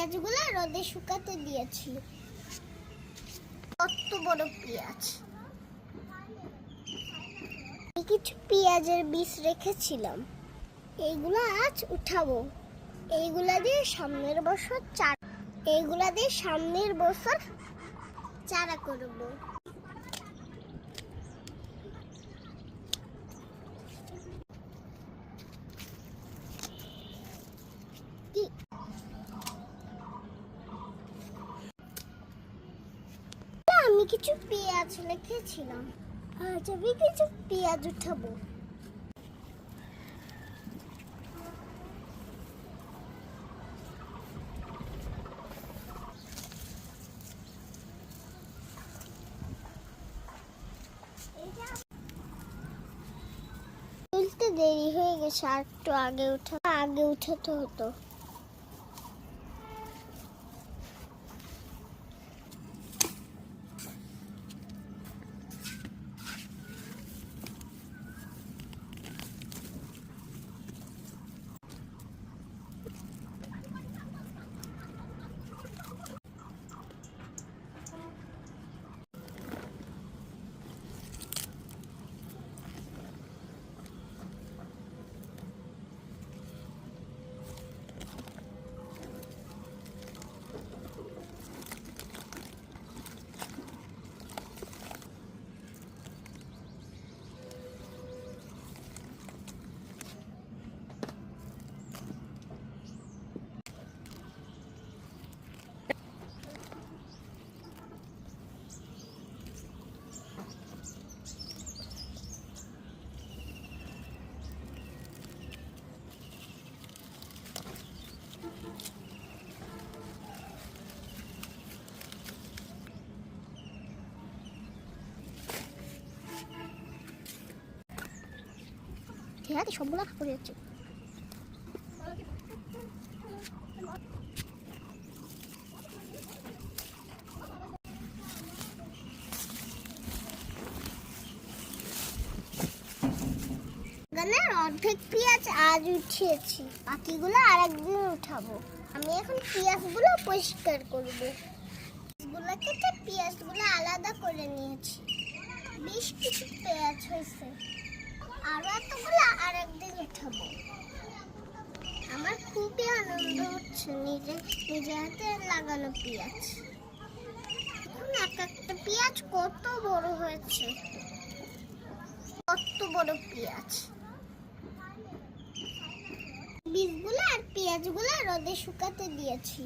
পেঁয়াজগুলো রোদে শুকাতে দিয়েছি। কত বড় পেঁয়াজ! কিছু পেঁয়াজের বীজ রেখেছিলাম, এইগুলো আজ উঠাবো। এইগুলা দিয়ে সামনের বছর চারা করব। আমি কিছু পেঁয়াজ রেখেছিলাম, আজ আমি কিছু পেঁয়াজ উঠাবো। তুলতে দেরি হয়ে গেছে, আর একটু আগে উঠাতে হতো। হ্যাঁ, সবগুলা পড়ে যাচ্ছে। অর্ধেক পেঁয়াজ আজ উঠিয়েছি, বাকিগুলো আরেকদিন উঠাবো। আমি এখন পেঁয়াজগুলো পরিষ্কার করব। কেটে পেঁয়াজগুলো আলাদা করে নিয়েছি। বেশ কিছু পেঁয়াজ হয়েছে, আরো এতগুলো আরেকদিন উঠাবো। আমার খুবই আনন্দ হচ্ছে নিজে হাতে লাগানো পেঁয়াজ। এখন এক একটা পেঁয়াজ কত বড় হয়েছে, কত বড় পেঁয়াজ! বীজগুলো আর পেঁয়াজগুলো রোদে শুকাতে দিয়েছি।